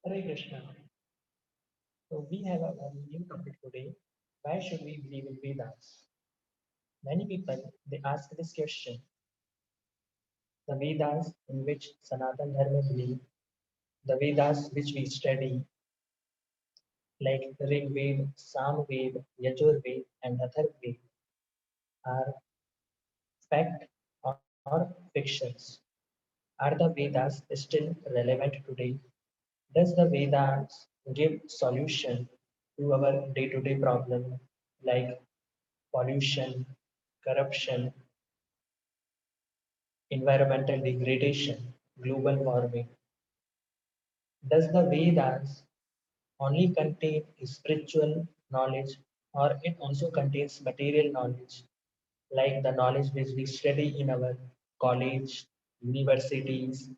Hare Krishna. So we have a new topic today. Why should we believe in Vedas? Many people they ask this question. The Vedas in which Sanatan Dharma believe, the Vedas which we study, like Rig Ved, Sam Ved, Yajur Ved, and Atharv Ved, are fact or fictions. Are the Vedas still relevant today? Does the Vedas give solution to our day-to-day problem like pollution, corruption, environmental degradation, global warming? Does the Vedas only contain spiritual knowledge or it also contains material knowledge like the knowledge which we study in our college, universities,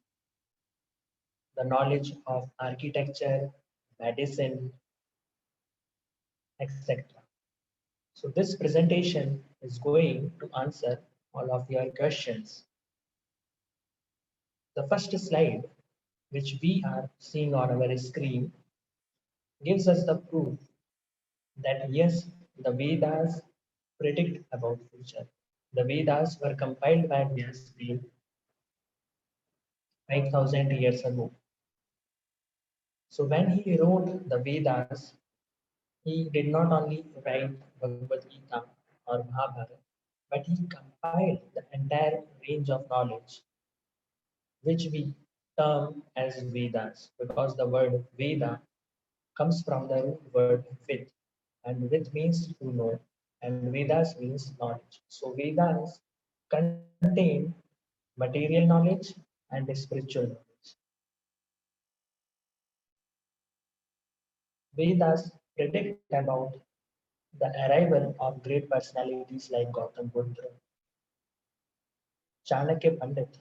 the knowledge of architecture, medicine, etc. So this presentation is going to answer all of your questions. The first slide, which we are seeing on our screen, gives us the proof that yes, the Vedas predict about future. The Vedas were compiled by Vyasdev 5,000 years ago. So when he wrote the Vedas, he did not only write Bhagavad Gita or Mahabharata, but he compiled the entire range of knowledge, which we term as Vedas, because the word Veda comes from the root word with, and with means to know, and Vedas means knowledge. So Vedas contain material knowledge and spiritual knowledge. Vedas predict about the arrival of great personalities like Gautam Buddha, Chanakya Pandit,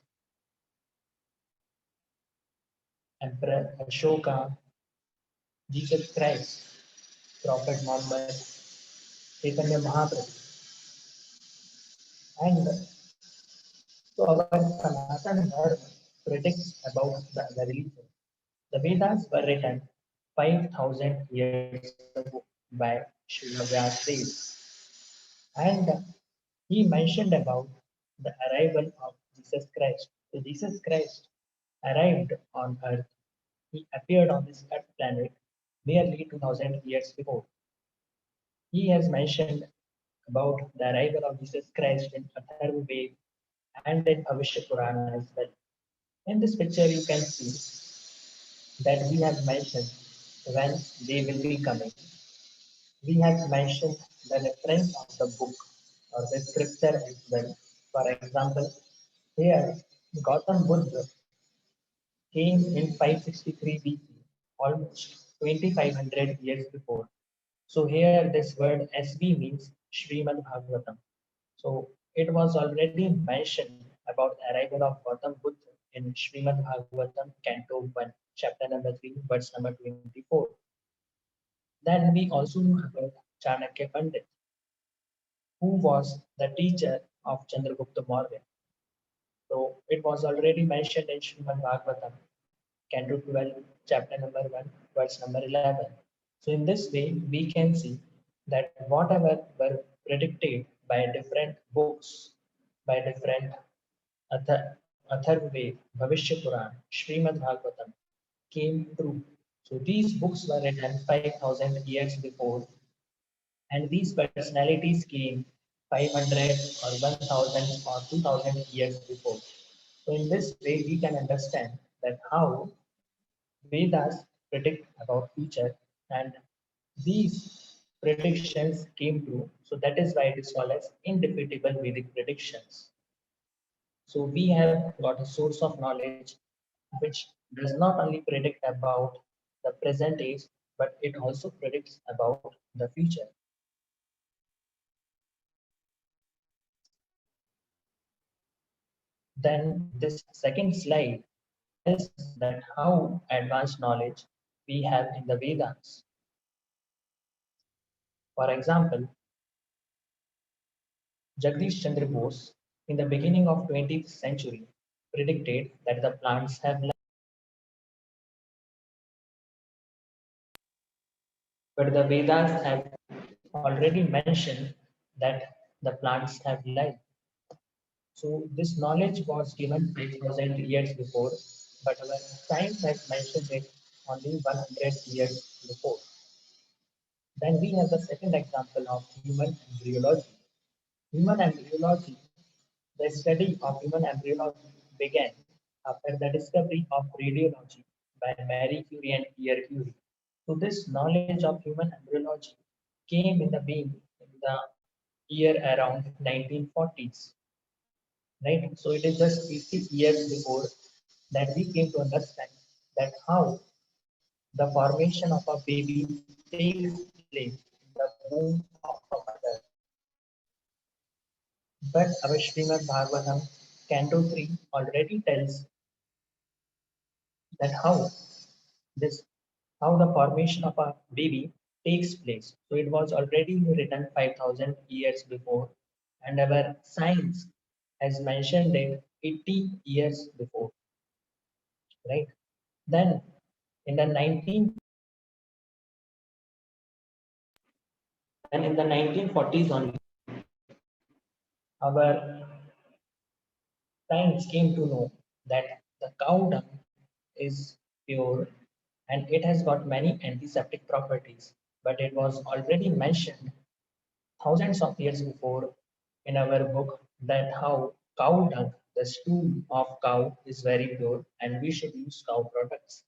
Emperor Ashoka, Jesus Christ, Prophet Muhammad, Chaitanya Mahaprabhu, and so our Sanatana Dharma predicts about the religion. The Vedas were written 5,000 years ago by Srila Vyasdev, and he mentioned about the arrival of Jesus Christ. So Jesus Christ arrived on earth. He appeared on this earth planet nearly 2000 years before. He has mentioned about the arrival of Jesus Christ in Atharva Ved and in Bhavishya Purana as well. In this picture, you can see that we have mentioned when they will be coming. We have mentioned the reference of the book or the scripture as well. For example, here Gautam Buddha came in 563 BC, almost 2500 years before. So here this word SB means Srimad Bhagavatam. So it was already mentioned about the arrival of Gautam Buddha in Srimad Bhagavatam, Canto 1, chapter number 3, verse number 24. Then we also know about Chanakya Pandit, who was the teacher of Chandragupta Maurya. So it was already mentioned in Srimad Bhagavatam, Canto 12, chapter number 1, verse number 11. So in this way, we can see that whatever were predicted by different books, by different Atharvaved, Bhavishya Puran, Srimad Bhagavatam came true. So these books were written 5,000 years before, and these personalities came 500 or 1,000 or 2,000 years before. So in this way, we can understand that how Vedas predict about future, and these predictions came true. So that is why it is called as indefeatable Vedic predictions. So we have got a source of knowledge which does not only predict about the present age, but it also predicts about the future. Then this second slide tells us that how advanced knowledge we have in the Vedas. For example, Jagdish Chandra Bose in the beginning of 20th century predicted that the plants have life. But the Vedas have already mentioned that the plants have life. So this knowledge was given 5,000 years before, but our science has mentioned it only 100 years before. Then we have the second example of human embryology. Human embryology, the study of human embryology began after the discovery of radiology by Marie Curie and Pierre Curie. So this knowledge of human embryology came in the being in the year around 1940s, right? So it is just 50 years before that we came to understand that how the formation of a baby takes place in the womb of a mother. But our Srimad Bhagavatam, Canto 3 already tells that this how the formation of a baby takes place. So it was already written 5,000 years before, and our science has mentioned it 80 years before, right? Then in the 1940s only, our science came to know that the cow dung is pure and it has got many antiseptic properties. But it was already mentioned thousands of years before in our book that how cow dung, the stool of cow, is very pure and we should use cow products.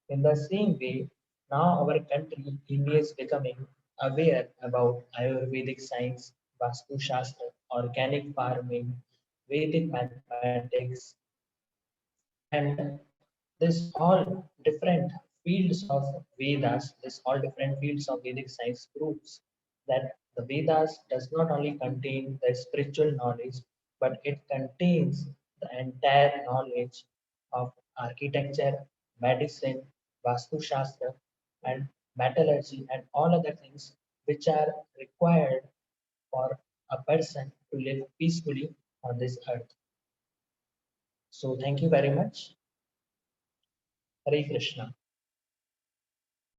In the same way, now our country, India, is becoming aware about Ayurvedic science, Vastu Shastra, organic farming, Vedic mathematics, and this all different fields of Vedas, this all different fields of Vedic science proves that the Vedas does not only contain the spiritual knowledge, but it contains the entire knowledge of architecture, medicine, Vastu Shastra, and metallurgy, and all other things which are required for a person to live peacefully on this earth. So, thank you very much. Hare Krishna.